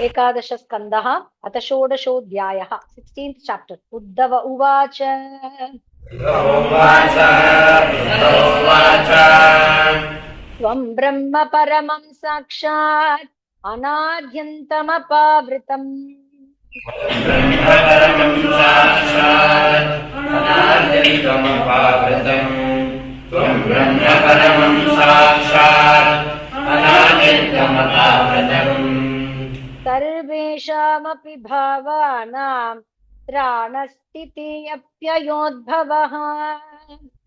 एकादश स्कन्धः अथ षोडशोऽध्यायः 16th chapter Uddhav उवाच त्वं ब्रह्म परमं साक्षात् अनाद्यन्तमपावृतम् त्वं ब्रह्म परमं साक्षात् अनाद्यन्तमपावृतम् सर्वेषामपि भावानां त्राणस्थितिरप्ययोद्भवः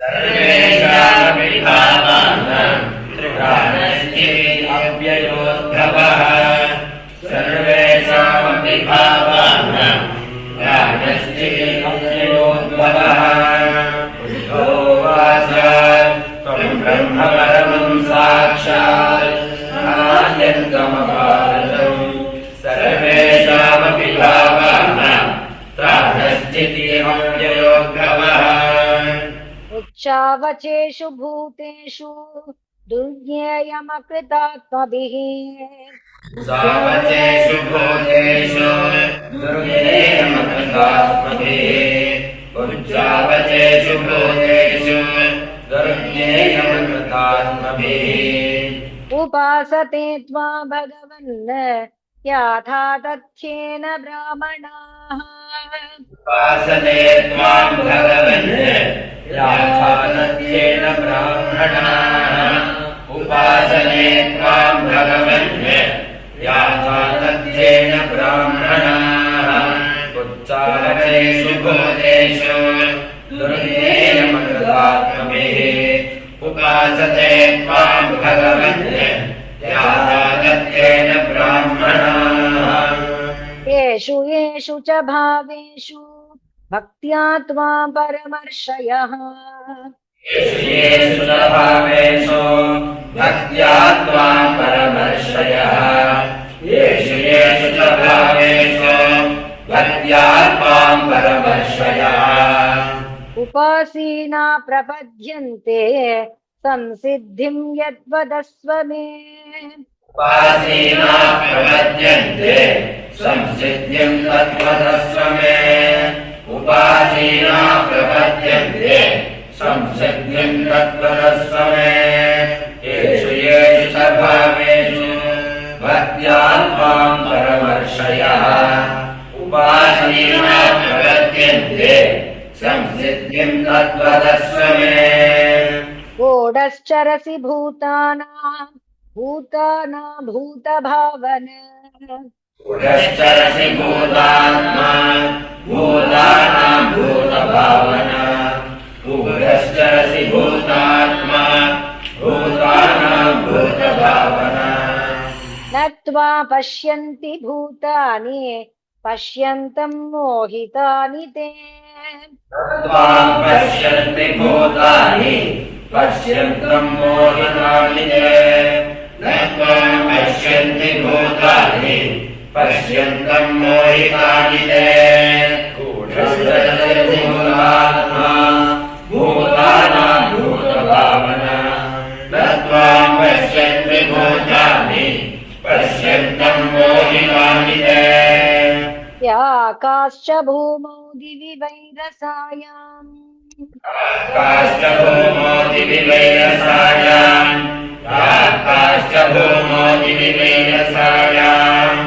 सर्वेषामपि भावानां त्राणस्थितिरप्ययोद्भवः सर्वेषामपि भावानां त्राणस्थितिरप्ययोद्भवः उद्धवोवाच त्वं ब्रह्म परमं साक्षात् अनाद्यन्तमपावृतम् सर्वेषामपि भावानां त्राणस्थितिरप्ययोद्भवः उच्चावचेषु भूतेषु दुर्ज्ञेयमकृतात्मभिः सावचेषु भूतेषु दुर्ज्ञेयमकृतात्मभिः उच्चावचेषु भूतेषु दुर्ज्ञेयमकृतात्मभिः उपासते त्वां भगवन् याथा तथ्येन ब्राह्मणाः उपासते त्वां भगवन् याथा तथ्येन ब्राह्मणाः उपासते त्वां भगवन् याथा तथ्येन ब्राह्मणाः उच्चावचेषु भूतेषु दुर्ज्ञेयमकृतात्मभिः उपासते त्वां भगवन् याथा तथ्येन ब्राह्मणाः येषु येषु च भावेषु भक्त्या त्वां परमर्षयः येषु च भावेषु भक्त्या त्वां परमर्षयः येषु च भावेषु भक्त्या त्वां परमर्षयः उपासीना प्रपद्यन्ते संसिद्धिं यद्वदस्व मे उपासीना प्रपद्यन्ते संसिद्धिं तद्वदस्व मे उपासीना प्रपद्यन्ते संसिद्धिं तद्वदस्व मे येषु च भावेषु भक्त्या त्वां परमर्षयः उपासीना प्रपद्यन्ते संसिद्धिं तद्वदस्व मे गूढश्चरसि भूतानां भूतभावन गूढश्चरसि भूतात्मा भूतानां भूतभावना गूढश्चरसि भूतात्मा भूतानां भूतभावना न त्वा पश्यन्ति भूतानि पश्यन्तं मोहितानि ते त्वां पश्यन्ति भूतानि पश्यन्तं मोहितानि ते न त्वां पश्यन्ति भूतानि पश्यन्तं मोहितानि ते गूढश्चरसि भूतात्मा भूतानां भूतभावना न त्वां पश्यन्ति भूतानि पश्यन्तं मोहितानि ते याकाश्च भूमौ दिवि वैरसायाम् आकाश्च भूमो दिवि वैरसायाम् आकाश्च भूमो दिवि वैरसायाम्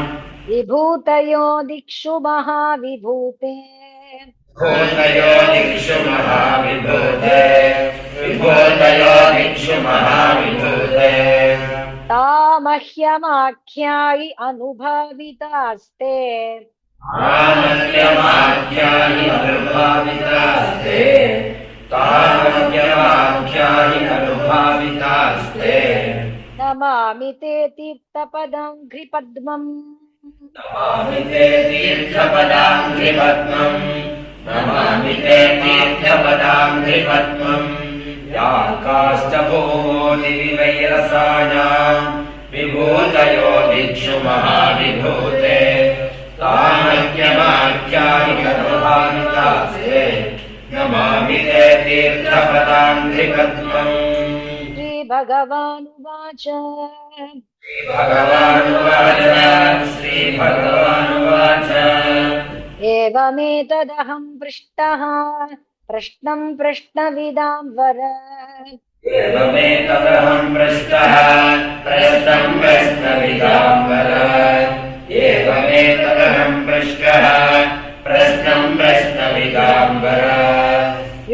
विभूतयो दिक्षु महाविभूते भूतयो दिक्षु महाविभूते विभूतयो दिक्षु महाविभूते तामह्यमाख्यायि अनुभावितास्ते तामह्यमाख्यायि अनुभावितास्ते तामह्यमाख्यायि अनुभावितास्ते नमामि ते तीर्थपदं घ्रिपद्मम् नमामि ते तीर्थपदाङ्घ्रिपद्मम् नमामि ते तीर्थपदाङ्घ्रिपद्मम् याकाश्च भूमो दिवि वैरसायाम् विभूतयो दिक्षु महाविभूते तामह्यमाख्यायि अनुभावितास्ते नमामि ते तीर्थपदाङ्घ्रिपद्मम् श्रीभगवानुवाच श्रीभगवानुवाच श्रीभगवानुवाच एवमेतदहं पृष्टः प्रश्नं प्रश्नविदां वर एवमेतदहं पृष्टः प्रश्नं प्रश्नविदाम्बर एवमेतदहं पृष्टः प्रश्नं प्रश्नविदाम्बर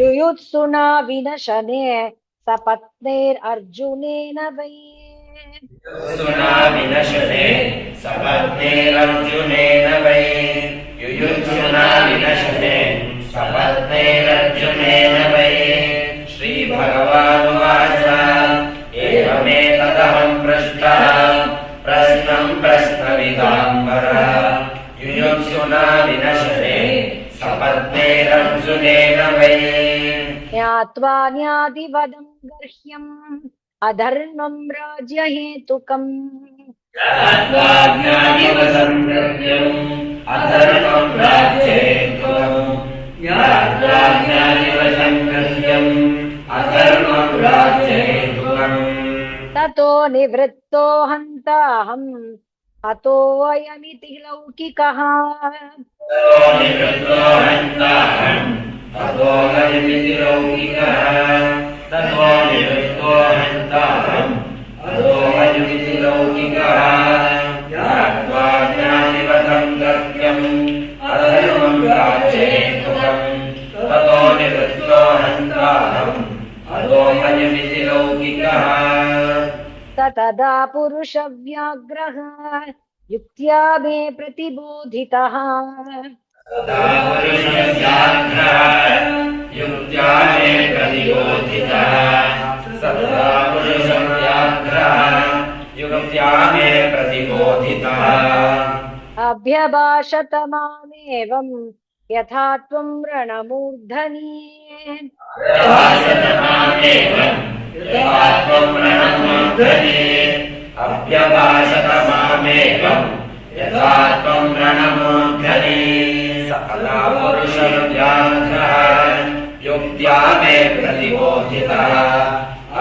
युयुत्सुना विनशने सपत्नेर्अर्जुनेन वै सुना विनशने सपत्नेरर्जुनेन वै युयुत्सुना विनशने सपत्नेरर्जुनेन वै श्रीभगवानुवाच एवमेतदहं पृष्टः प्रश्नं प्रश्नविदाम्बर युयुत्सुना विनशने सपत्नेरर्जुनेन वै ज्ञात्वा न्यादिवदं गर्ह्यम् अधर्मं राज्यहेतुकम् ज्ञात्वाज्ञानिवदं द्रव्यम् अधर्मं राज्यहेतुकम् ज्ञात्वाज्ञानिवदं द्रव्यम् अधर्मं राज्यहेतुकम् ततो निवृत्तो हन्ताहम् अतोऽयमिति लौकिकः ततो निवृत्तो हन्ताहम् अतोऽयमिति लौकिकः ततो निवृत्तो हन्ताहम् अतोऽयमिति लौकिकः ज्ञात्वा ज्ञानिवदं द्रव्यम् अधर्मं राज्यहेतुकम् ततो निवृत्तो हन्ताहम् अतोऽयमिति लौकिकः स तदा पुरुषव्याघ्रः युक्त्या मे प्रतिबोधितः तदा पुरुषव्याघ्रः युक्त्या मे प्रतिबोधितः सदा पुरुषव्याघ्रः युक्त्या मे प्रतिबोधितः अभ्यभाषत मामेवम् यथा त्वं रणमूर्धनि अभ्यभाषत मामेवम् यथा त्वं रणमूर्धनि सकला पुरुषव्याघ्रः युक्त्या मे प्रतिबोधितः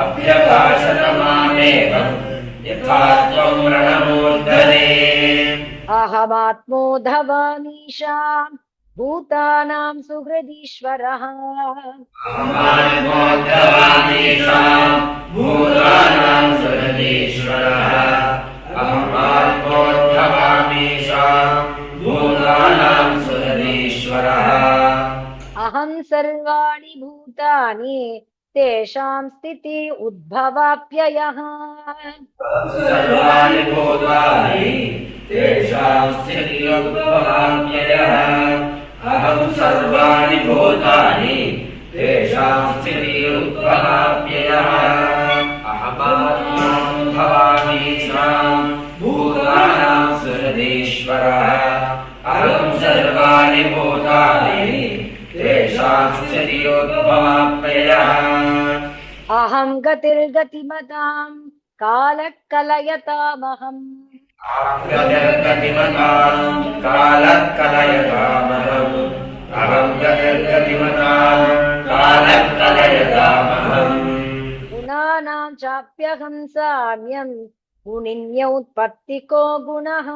अभ्यभाषत मामेवम् यथा त्वं रणमूर्धनि अहमात्मोऽधवानीशा भूतानां सुहृदीश्वरः भूतानां सुहृदीश्वरः अहमात्मोऽधवामीशा भूतानां सुहृदीश्वरः अहं सर्वाणि भूतानि तेषां स्थिति उद्भवाप्ययः सर्वाणि भूतानि तेषां स्थितिरुद्भवाप्ययः अहं सर्वाणि भूतानि तेषां स्थितिरुद्भवाप्ययः अहमात्मा भवामीशां भूतानां सुहृदीश्वरः अहं सर्वाणि भूतानि तेषां स्थितिरुद्भवाप्ययः अहं गतिर्गतिमतां कालः कलयतामहम् गतिर्गतिमतां कालः कलयतामहम् अहं गतिर्गतिमतां कालः कलयतामहम् गुणानां चाप्यहं साम्यं गुणिन्योत्पत्तिको गुणः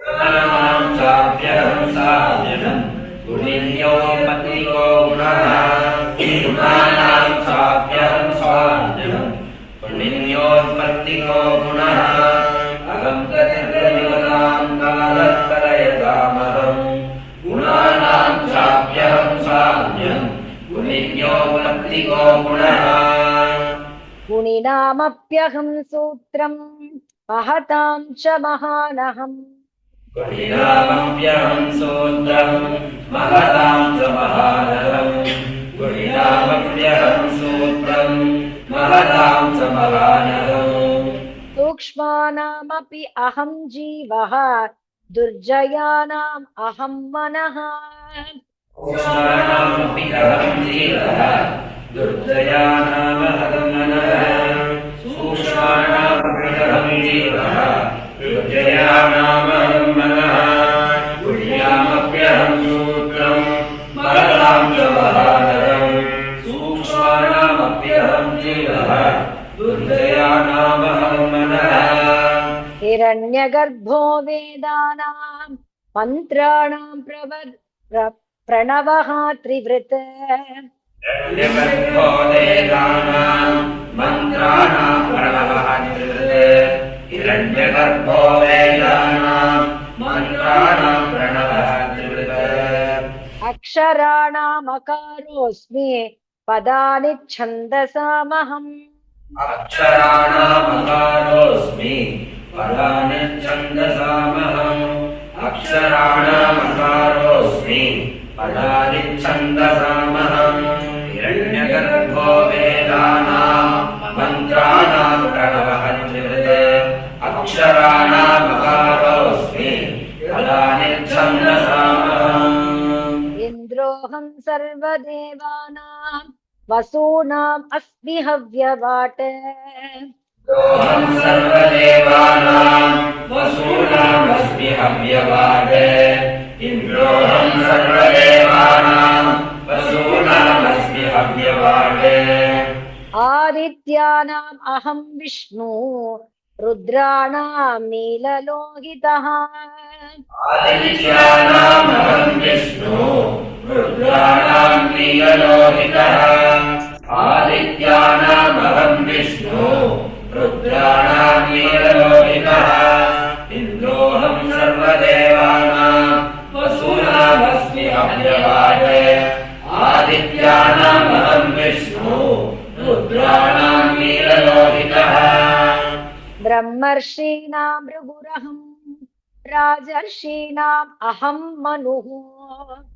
गुणानां चाप्यहं साम्यम् गुणिन्योत्पत्तिको गुणः गुणानां चाप्यहं साम्यम् गुणिन्योत्पत्तिको गुणः अहं गतिर्गतिमतां कालः कलयतामहम् गुणानां चाप्यहं साम्यम् गुणिन्योत्पत्तिको गुणः गुणिनामप्यहं सूत्रं महतां च महानहम् गुणिनामप्यहं सूत्रं महतां च महानहम् गुणिनामप्यहं सूत्रं महतां च महानहम् सूक्ष्मानामपि अहं जीवः दुर्जयानाम् अहं मनः सूक्ष्मानामपि अहं जीवः दुर्जयानामहं मनः सूक्ष्मानामपि अहं जीवः दुर्जयानामहं मनः गुह्यामप्यहं सूत्रं महतां च महानहम् सूक्ष्मानामप्यहं जीवः दुर्जयानामहं मनः हिरण्यगर्भो वेदानां मन्त्राणां प्रणवः त्रिवृत् हिरण्यगर्भो वेदानां मन्त्राणां प्रणवः त्रिवृत् हिरण्यगर्भो वेदानां मन्त्राणां प्रणवः त्रिवृत् अक्षराणाम् अकारोऽस्मि पदानि छन्दसामहम् अक्षराणामकारोऽस्मि पदानि छन्दसामहम् अक्षराणामकारोऽस्मि पदानि छन्दसामहम् हिरण्यगर्भो वेदानां मन्त्राणां प्रणवः त्रिवृत् अक्षराणामकारोऽस्मि पदानि छन्दसामहम् इन्द्रोऽहं सर्वदेवानां वसूनाम् अस्मि हव्यवाट् अहं सर्वदेवानां वसूनामस्मि हव्यवाट् इन्द्रोऽहं सर्वदेवानां वसूनामस्मि हव्यवाट् आदित्यानाम् अहं विष्णु रुद्राणां नीललोहितः आदित्यानामहं विष्णु रुद्राणां नीललोहितः आदित्यानामहं विष्णु रुद्राणां नीललोहितः इन्द्रोऽहं सर्वदेवानां वसूनामस्मि हव्यवाट् आदित्यानामहं विष्णु रुद्राणां नीललोहितः ब्रह्मर्षीणां भृगुरहं राजर्षीणाम् अहं मनुः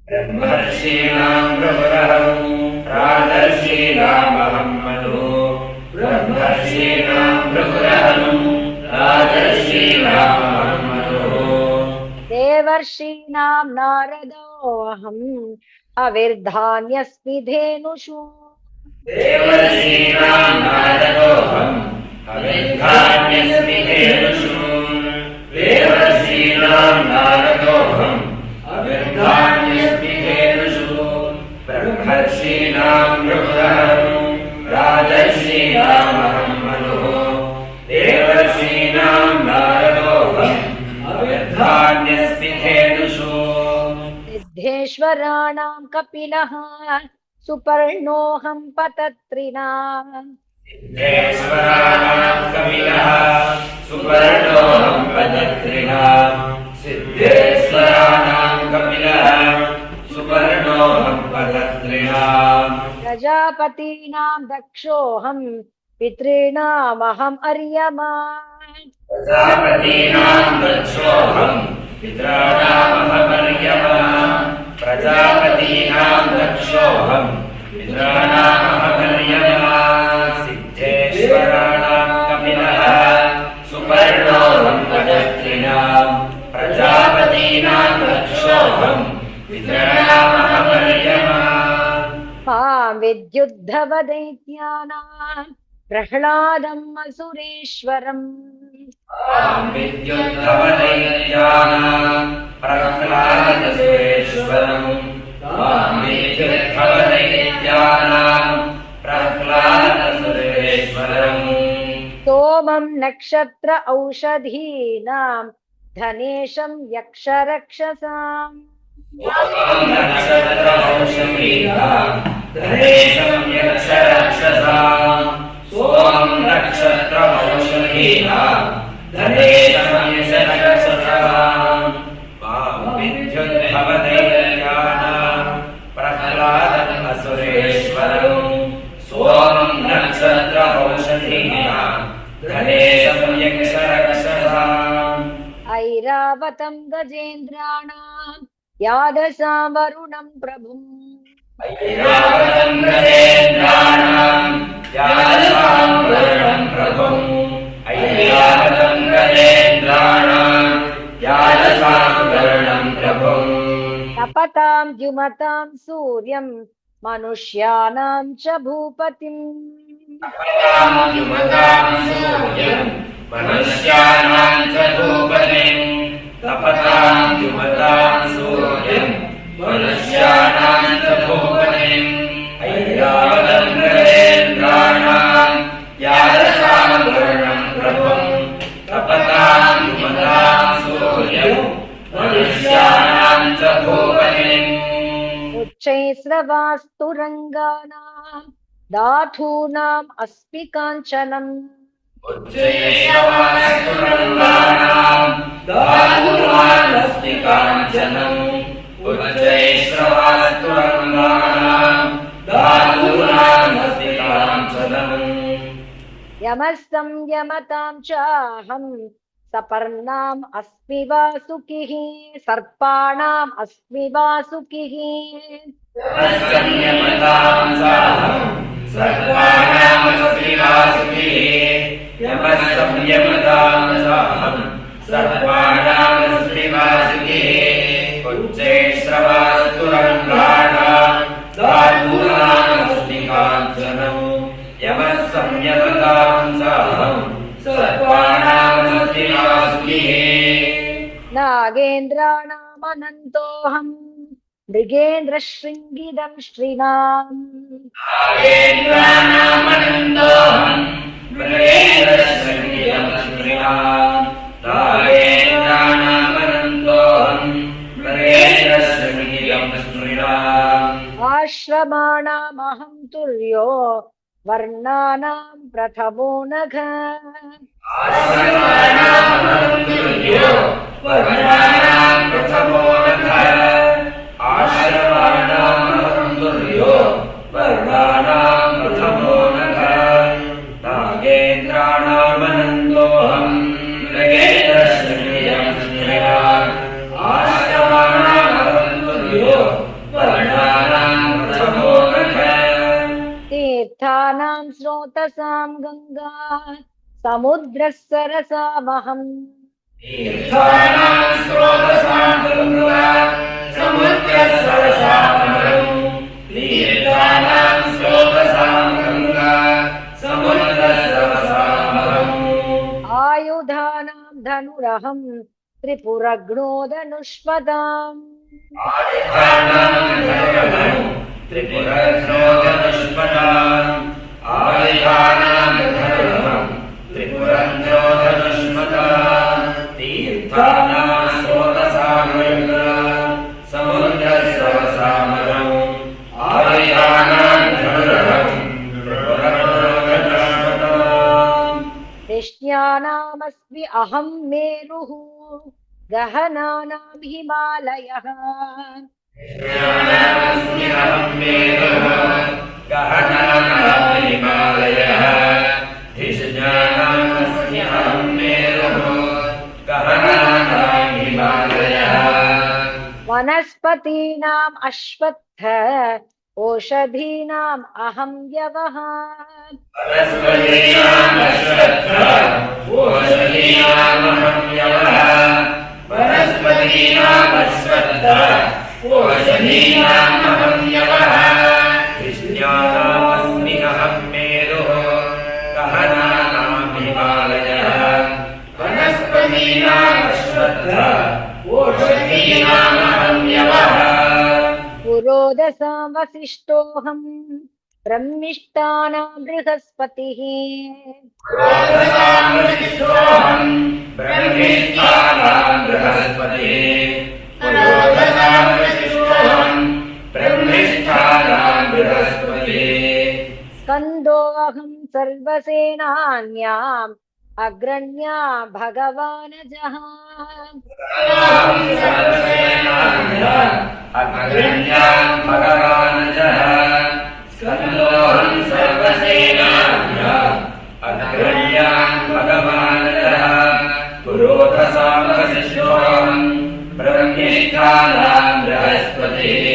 ब्रह्मर्षीणां भृगुरहं राजर्षीणामहं मनुः ब्रह्मर्षीणां भृगुरहं राजर्षीणामहं मनुः देवर्षीणां नारदोऽहम् अविर्धान्यस्मि धेनुषु देवर्षीणां नारदोऽहम् अविर्धान्यस्मि धेनुषु देवर्षीणां नारदोऽहम् अविर्धान्यस्मि धेनुषु ब्रह्मर्षीणां भृगुरहं राजर्षीणामहं मनुः देवर्षीणां नारदोऽहम् अविर्धान्यस्मि धेनुषु सिद्धेश्वराणां कपिलः सुपर्णोऽहं पतत्रिणाम् सिद्धेश्वराणां कपिलः सुपर्णोऽहं पतत्रिणाम् सिद्धेश्वराणां कपिलः सुपर्णोऽहं पतत्रिणाम् प्रजापतीनां दक्षोऽहं पितॄणामहम् अर्यमा प्रजापतीनां दक्षोऽहं पितॄणामहमर्यमा प्रजापतीनां दक्षोऽहं पितॄणामहमर्यमा सिद्धेश्वराणां कपिलः सुपर्णोऽहं पतत्रिणाम् प्रजापतीनां दक्षोऽहं पितॄणामहमर्यमा मां विद्युद्धव दैत्यानां प्रह्लादम् असुरेश्वरम् आं विद्युद्धवदैत्यानां प्रह्लादसुरेश्वरम् आं विद्युद्धवदैत्यानां प्रह्लादसुरेश्वरम् सोमं नक्षत्र औषधीनां धनेशं यक्षरक्षसाम् नक्षत्रौषधीनां धनेशं यक्षरक्षसाम् सोमं नक्षत्रौषधीनां धनेशं यक्षरक्षसाम् मां विद्युद्धवदैत्यानां प्रह्लादम् असुरेश्वरम् सोमं नक्षत्रौषधीनां धनेशं यक्षरक्षसाम् ऐरावतं गजेन्द्राणां यादसां वरुणं प्रभुम् ऐरावतं गजेन्द्राणां यादसां वरुणं प्रभुम् ऐरावतं गजेन्द्राणां यादसां वरुणं प्रभुम् तपतां द्युमतां सूर्यं मनुष्याणां च भूपतिम् तपतां द्युमतां सूर्यं मनुष्याणां च भूपतिम् तपतां द्युमतां सूर्यं मनुष्याणां च भूपतिम् ऐरावतं गजेन्द्राणां यादसां वरुणं प्रभुम् तपतां भूपतिम् उच्चैस्रवास्तु रङ्गानाम् धातूनाम् अस्मि काञ्चनम् उच्चैश्रवास्तु रङ्गानाम् धातूनामस्मि काञ्चनम् उच्चैश्रवास्तु रङ्गानाम् धातूनामस्मि काञ्चनम् यमः संयमताम् चाहम् सपर्णाम् अस्मि वासुकिः सर्पाणाम् अस्मि वासुकिः संयमताम् साहम् सर्वाणामस्मि वासुकिः यमः संयमताम् साहम् सर्वाणामस्मि वासुकिः उच्चैश्रवास्तु रङ्गाणाम् धातूनामस्मि काञ्चनम् यमः संयमताम् साहम् सर्वाणामस्मि वासुकिः नागेन्द्राणामनन्तोऽहम् मृगेन्द्रशृङ्गिदम् श्रीणाम् नागेन्द्राणामनन्तोऽहम् मृगेन्द्रशृङ्गिदम् श्रीणाम् नागेन्द्राणामनन्तोऽहम् मृगेन्द्रशृङ्गिदम् श्रीणाम् आश्रमाणामहम् तुर्यो वर्णानाम् प्रथमो नघ आश्रमाणामहम् तुर्यो वर्णानाम् प्रथमो नघ आश्रमाणामहम् तुर्यो वर्णानाम् प्रथमो नघ नागेन्द्राणामनन्तोऽहम् मृगेन्द्रशृङ्गिदम् श्रीणाम् आश्रमाणामहम् तुर्यो वर्णानाम् प्रथमो नघ तीर्थानाम् स्रोतसाम् गङ्गा समुद्रः सरसामहम् तीर्थानाम् स्रोतसाम् गङ्गा समुद्रः सरसामहम् तीर्थानाम् स्रोतसाम् गङ्गा समुद्रः सरसामहम् आयुधानाम् धनुरहम् त्रिपुरघ्नोदनुष्पदाम् आयुधानाम् धनुरहम् त्रिपुरघ्नोदनुष्पदाम् आयुधानाम् धनुरहम् त्रिपुरघ्नोदनुष्पदाम् तीर्थानाम् स्रोतसाम् गङ्गा समुद्रः सरसामहम् आयुधानाम् धनुरहम् त्रिपुरघ्नोदनुष्पदाम् कृष्ण्यानामस्मि अहम् मेरुः गहनानाम् हिमालयः कृष्ण्यानामस्मि अहम् मेरुः गहनानाम् हिमालयः कृष्ण्यानामस्मि अहम् मेरुः गहनानाम् हिमालयः वनस्पतीनाम् अश्वत्थ ओषधीनाम् अहम् यवः वनस्पतीनाम् अश्वत्थ ओषधीनाम् अहम् यवः वनस्पतीनाम् अश्वत्थ ओषधीनाम् अहम् यवः कृष्ण्यानामस्मि अहम् मेरुः गहनानाम् हिमालयः वनस्पतीनाम् अश्वत्थ ओषधीनाम् अहम् यवः पुरोदसाम् वसिष्ठोऽहम् ब्रह्मिष्ठानाम् बृहस्पतिः पुरोदसाम् वसिष्ठोऽहम् ब्रह्मिष्ठानाम् बृहस्पतिः पुरोदसाम् वसिष्ठोऽहम् ब्रह्मिष्ठानाम् बृहस्पतिः स्कन्दोऽहम् सर्वसेनान्याम् अग्रण्या भगवानजः अग्रण्याम् भगवानजः स्कन्दोऽहम् सर्वसेनान्याम् अग्रण्याम् भगवानजः पुरोदसाम् वसिष्ठोऽहम् ब्रह्मिष्ठानाम् बृहस्पतिः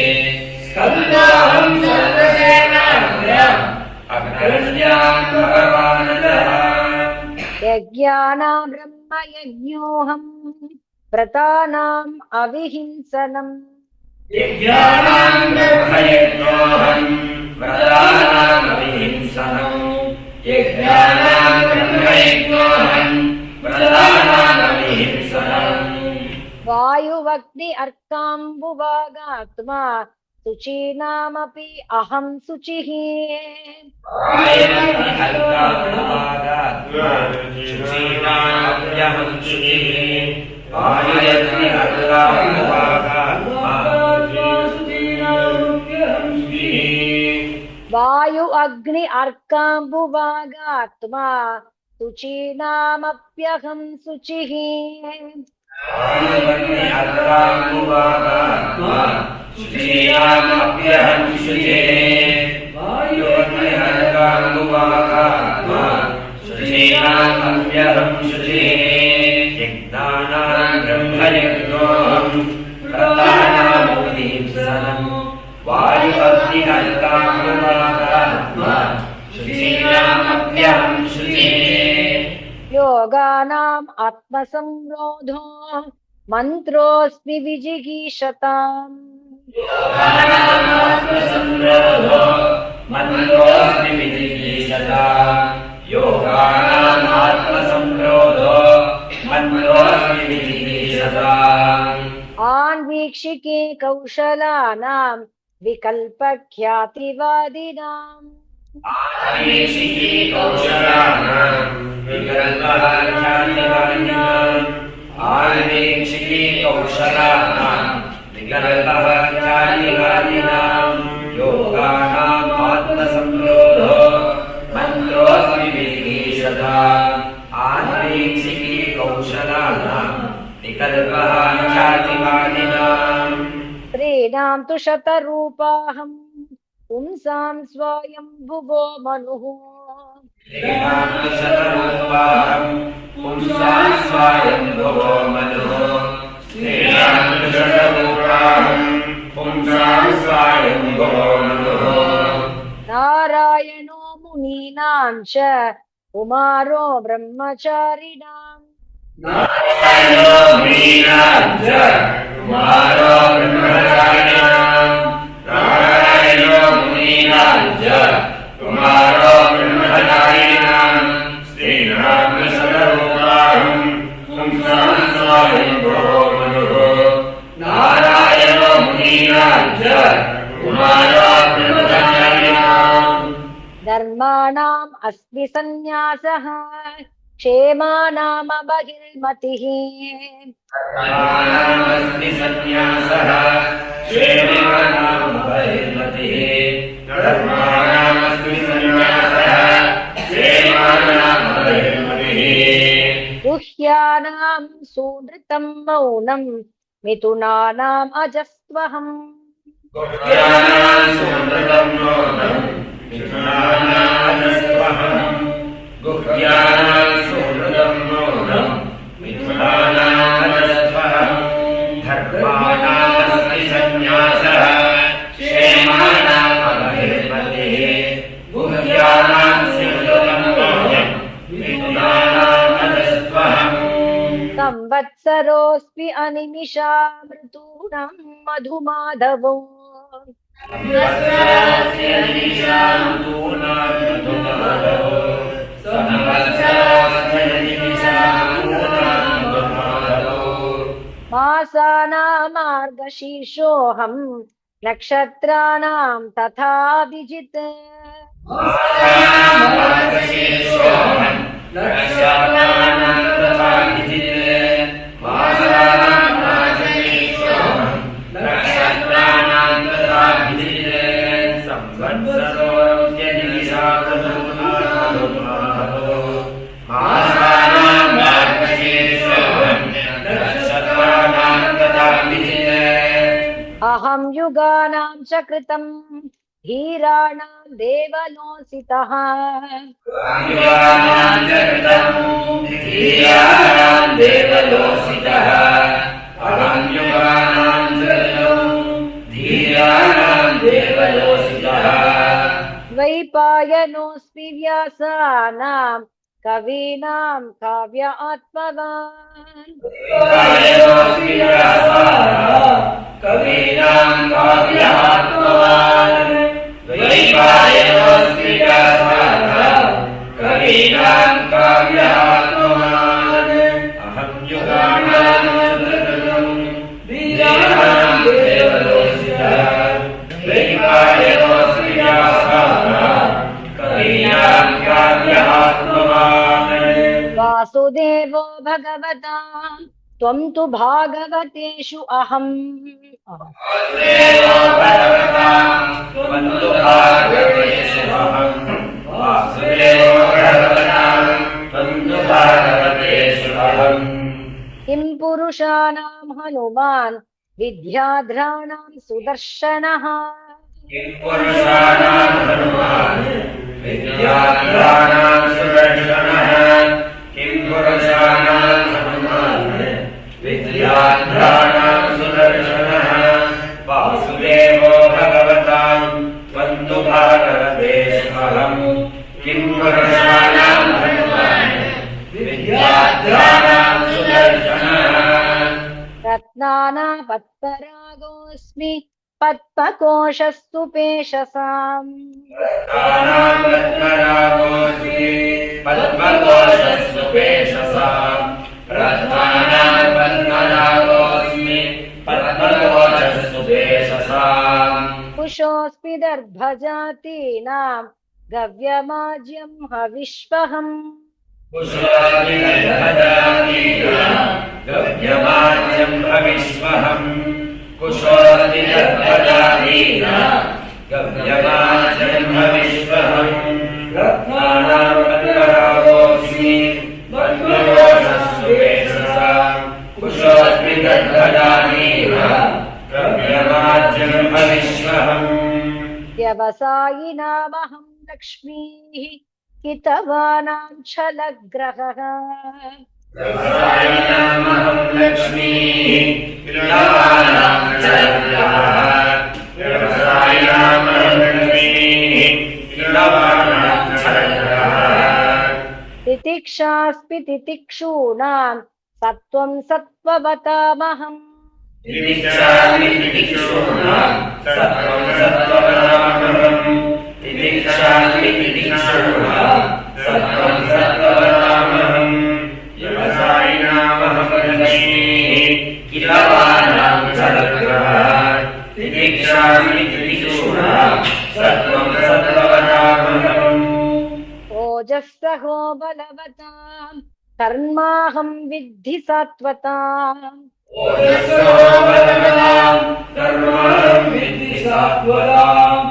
स्कन्दोऽहम् सर्वसेनान्याम् अग्रण्याम् भगवानजः यज्ञानाम् ब्रह्मयज्ञोऽहम् व्रतानाम् अविहिंसनम् यज्ञानाम् ब्रह्मयज्ञोऽहम् व्रतानाम् अविहिंसनम् यज्ञानाम् ब्रह्मयज्ञोऽहम् व्रतानाम् अविहिंसनम् वायुवग्नि अर्काम्बुवागात्मा शुचीनामपि अहम् शुचिः शुचीनामप्यहम् शुचिः वायु अग्नि अर्काम्बुवागात्मा शुचीनामप्यहं शुचिः योगानाम् आत्मसंरोधो मंत्रोऽस्मि विजिगीषताम् आन्वीक्षिके कौशलानां विकल्पख्यातिवादिनाम् योगानाम् आत्मसंरोधो मंत्रोऽस्मि विजिगीषताम् आन्वीक्षिके कौशलानां विकल्पः ख्यातिवादिनाम् प्रेणां तु शतरूपाहम् पुंसां स्वयंभुवो मनुः नारायणो मुनीनां च कुमारो ब्रह्मचारिणाम् धर्माणाम् अस्मि सन्न्यासः क्षेमानाम बहिर्मतिः गुह्यानां सुनृतं मौनं मिथुनानाम् अजस्वहम् संवत्सरोऽस्मि अनिमिषा मृतूनां मधुमाधवो मासानां मार्गशीर्षोऽहं नक्षत्राणां तथा विजित् अहं युगानां च कृतं धीराणां देवलोसितः द्वैपायनोऽस्मि व्यासानां कवीनां काव्य आत्मवान् वासुदेवो भगवता त्वं तु भागवतेषु अहम् वासुदेवो भगवतां त्वन्तु भागवतेषु अहम् वासुदेवो भगवतां त्वन्तु भागवतेषु अहम् किं पुरुषाणां हनुमान् विद्याध्राणां सुदर्शनः किं पुरुषाणां हनुमान् विद्याध्राणां सुदर्शनः किं पुरुषाणां हनुमान् विद्याध्राणां सुदर्शनः वासुदेवो भगवतां त्वन्तु भागवतेषु अहम् किं पुरुषाणां हनुमान् विद्याध्राणां सुदर्शनः रत्नानापत्परागोऽस्मि पद्मकोशस्तु पेशसाम् रत्नानापत्परागोऽस्मि पद्मकोशस्तु पेशसाम् रत्नानापत्परागोऽस्मि पद्मकोशस्तु पेशसाम् कुशोऽस्मि दर्भजातीनां गव्यमाज्यं हविष्वहम् कुशोऽस्मि दर्भजातीनां गव्यमाज्यं हविष्वहम् कुशोऽस्मि दर्भजातीनां गव्यमाज्यं हविष्वहम् रत्नानां पद्मरागोऽस्मि पद्मकोशस्तु पेशसाम् कुशोऽस्मि दर्भजातीनां गव्यमाज्यं हविष्वहम् व्यवसायिनामहं लक्ष्मीः कितवानां छलग्रहः व्यवसायिनामहं लक्ष्मीः कितवानां छलग्रहः व्यवसायिनामहं लक्ष्मीः कितवानां छलग्रहः तितिक्षास्मि तितिक्षूणां सत्त्वं सत्त्ववतामहम् तितिक्षास्मि तितिक्षूणां सत्त्वं सत्त्ववतामहम् तितिक्षास्मि तितिक्षूणां सत्त्वं सत्त्ववतामहम् व्यवसायिनामहं लक्ष्मीः कितवानां छलग्रहः तितिक्षास्मि तितिक्षूणां सत्त्वं सत्त्ववतामहम् ओजस्सहो बलवतां कर्माहं विद्धि सात्वताम् ओजस्सो बलवतां कर्माहं विद्धि सात्वताम्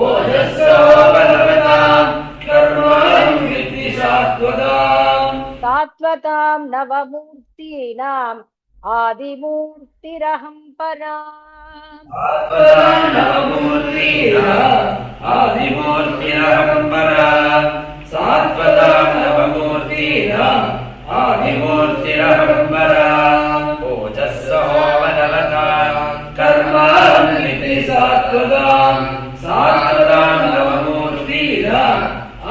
ओजस्सो बलवतां कर्माहं विद्धि सात्वताम् सात्वतां नवमूर्तीनाम् आदिमूर्तिरहं पराम् सात्वतां नवमूर्तीनाम् आदिमूर्तिरहं परा सात्वतां नवमूर्तीनाम् आदिमूर्तिरहं परा ओजस्सो बलवतां कर्माहं विद्धि सात्वतां सात्वतां नवमूर्तीनाम्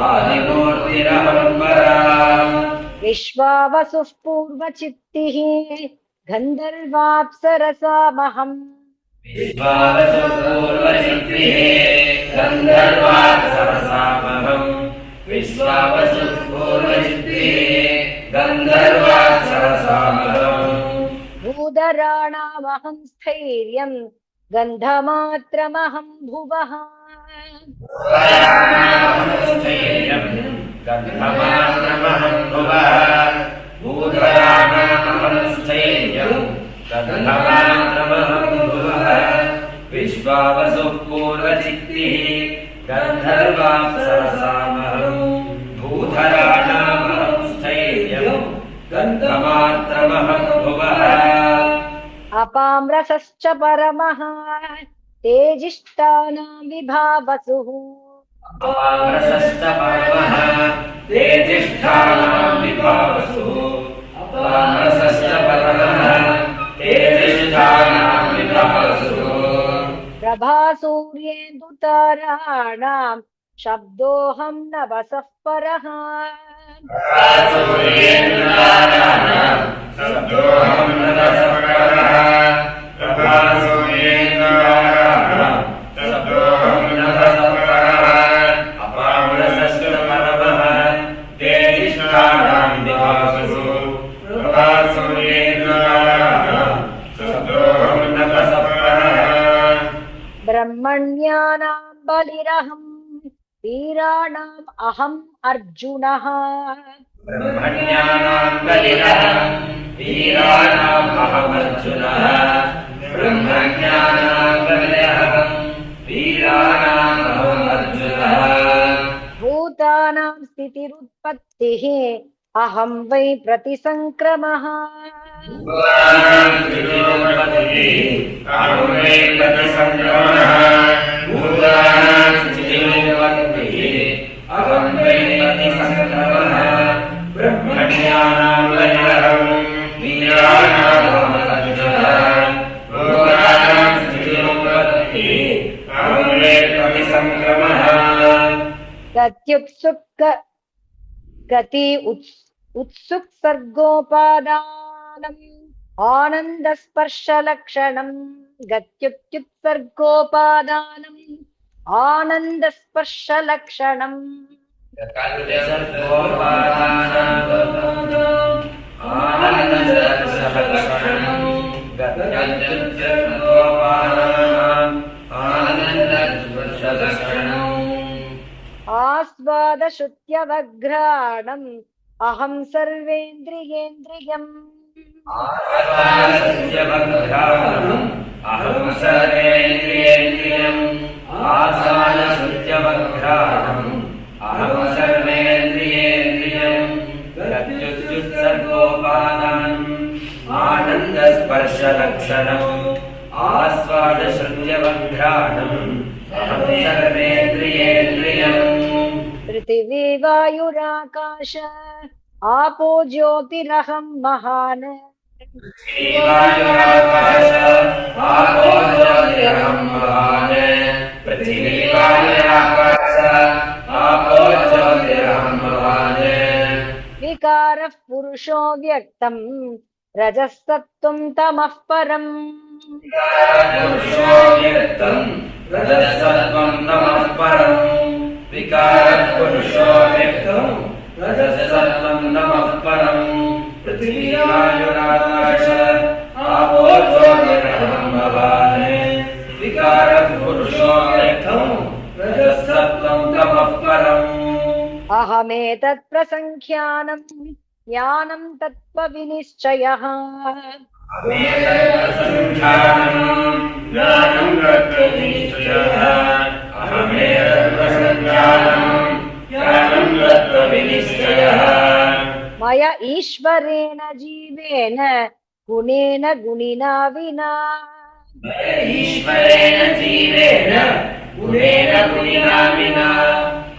आदिमूर्तिरहं परा विश्वावसुः पूर्वचित्तिः गन्धर्वाप्सरसामहम् विश्वावसु पूर्वचित्तिः गन्धर्वाप्सरसामहम् विश्वावसु पूर्वचित्तिः गन्धर्वाप्सरसामहम् भूधराणामहं स्थैर्यं गन्धमात्रमहं भुवः स्थैर्यं गन्धमात्रमहं भुवः भूधराणामहं स्थैर्यं गन्धमात्रमहं भुवः विश्वावसुः पूर्वचित्तिः गन्धर्वाप्सरसामहम् भूधराणामहं स्थैर्यं गन्धमात्रमहं भुवः अपाम्रसश्च परमः तेजिष्ठानां विभावसुः अपाम्रसश्च परमः तेजिष्ठानां विभावसुः अपाम्रसश्च परमः तेजिष्ठानां विभावसुः प्रभासूर्येन्दुताराणां शब्दोऽहं नवसः परः प्रभासूर्येन्दुताराणां शब्दोऽहं नवसः परः प्रभासूर्येन्दुताराणां शब्दोऽहं नवसः परः अपाम्रसश्च परमः तेजिष्ठानां विभावसुः प्रभासूर्येन्दुताराणां शब्दोऽहं नवसः परः ब्रह्मण्यानां बलिरहं वीराणाम् अहम् अर्जुनः ब्रह्मण्यानां बलिरहं वीराणाम् अहमर्जुनः ब्रह्मज्ञानाग्रयः वीराणाम् अर्जुनः भूतानां स्थितिरुत्पत्तिः अहं वै प्रतिसङ्क्रमः गति उत्सुक्सर्गोपादानम् आनन्दस्पर्शलक्षणम् गत्युत्सर्गोपादानम् आनन्दस्पर्शलक्षणम् आस्वादश्रुत्यवघ्राणम् अहं सर्वेन्द्रियेन्द्रियम् अहं सर्वेन्द्रियेन्द्रियम् आसादश्रुत्यवघ्राणम् अहं सर्वेन्द्रियेन्द्रियम् गत्युत्सर्गोपादानम् आनन्दस्पर्शलक्षणम् आस्वादश्रुत्यवघ्राणम् अहं सर्वेन्द्रियेन्द्रियम् पृथिवी वायुराकाश आपो ज्योतिरहं महान् विकारः पुरुषो व्यक्तम् रजस्तत्त्वं तमः परम् विकारः पुरुषो व्यक्तम् रजसत्त्वं तमः परम् पृथिवी वायुराकाश आपो ज्योतिरहं भवान् विकारः पुरुषो व्यक्तम् रजसत्त्वं तमः परम् अहमेतत् प्रसङ्ख्यानं ज्ञानं तत्त्वविनिश्चयः मया ईश्वरेण जीवेन गुणेन गुणिना विना ईश्वरेण जीवेन गुणेन गुणिना विना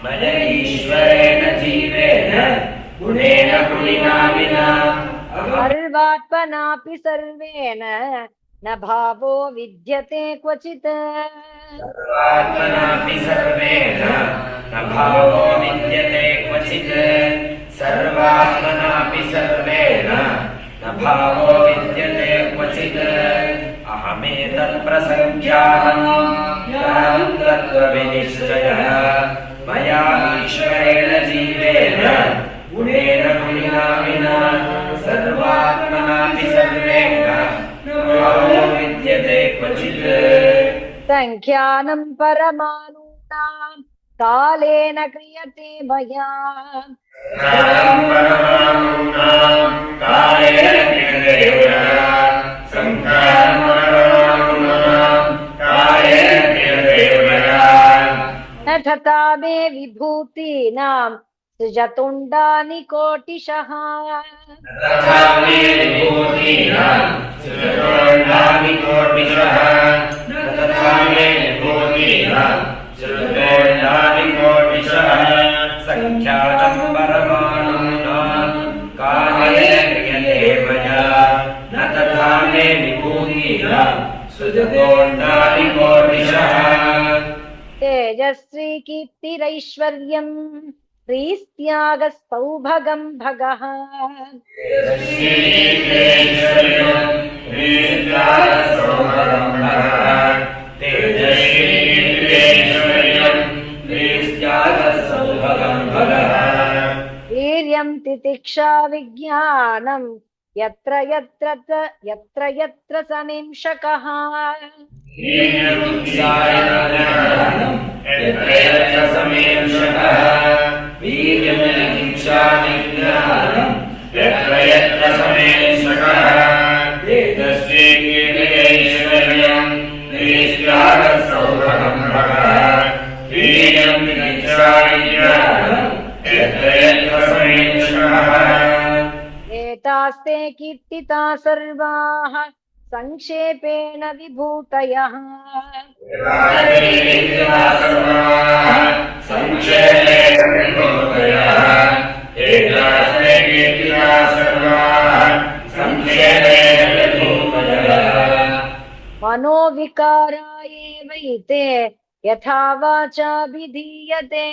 ईश्वरेण जीवेन गुणेन गुणिना विना सर्वात्मनापि सर्वेण न भावो विद्यते क्वचित् सर्वात्मनापि सर्वेण न भावो विद्यते क्वचित् सर्वात्मनापि सर्वेण न भावो विद्यते क्वचित् अहमेतत् प्रसङ्ख्यातं ज्ञानं तत्त्वविनिश्चयः मया ईश्वरेण जीवेन गुणेन गुणिना विना सर्वात्मनापि सर्वेण न भावो विद्यते क्वचित् सङ्ख्यानं परमाणूनां कालेन क्रियते मया न तथा मे विभूतीनां सृजतुण्डानि कोटिशः संख्यातं परमाणूनां कालेन क्रियते मया न तथा मे विभूतीनां सृजतोऽण्डानि कोटिशः तेजस्वी कीर्तिरैश्वर्यं प्रीस्त्यागसौभगं भगः वीर्यं तितिक्षा विज्ञानं यत्र यत्र समींशकः एतास्ते कीर्तिता सर्वाः संक्षेपेण विभूतयः मनोविकारा एवैते यथा वाचा विधीयते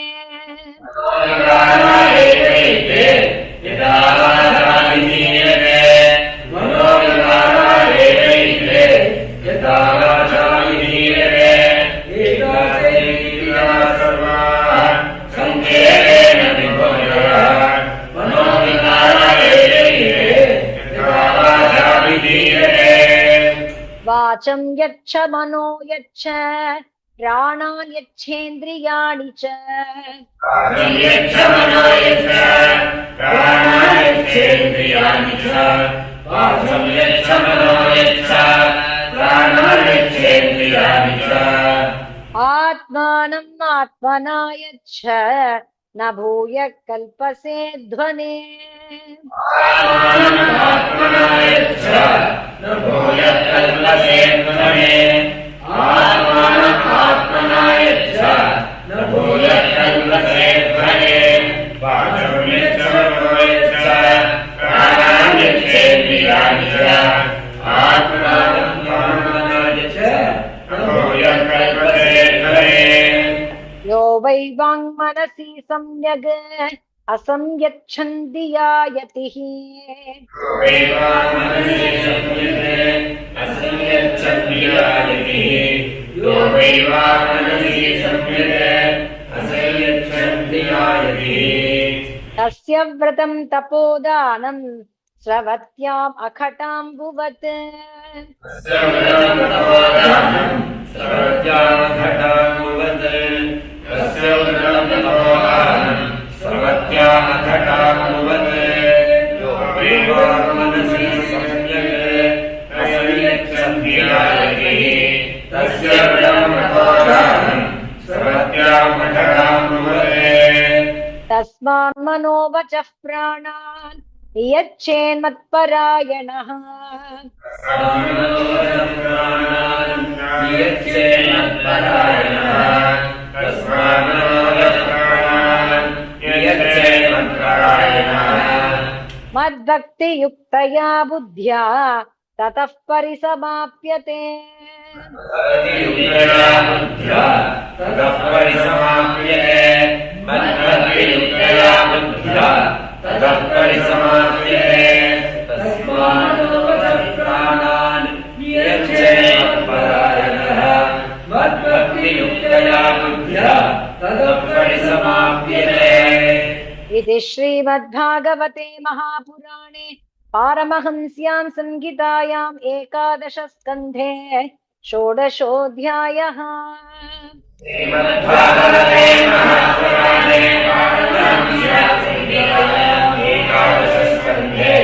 वाचं यच्छ मनो यच्छ प्राणान् यच्छेन्द्रियाणि च आत्मानम् आत्मना यच्छ न भूयः कल्पसे ध्वने यो वै वाङ्मनसि सम्यग् असंयच्छन्ति यायतिः तस्य व्रतं तपोदानं स्रवत्याम् अखटाम्बुवत् तस्मान् मनोवचः प्राणान् नियच्छेन्मत्परायणः मद्भक्तियुक्तया बुद्ध्या ततः परिसमाप्यते इति श्रीमद्भागवते महापुराणे पारमहंस्यां संहितायाम् 11 स्कन्धे 16ोऽध्यायः। श्रीमद्भागवते महापुराणे पारमहंस्यां संहितायाम् 11 स्कन्धे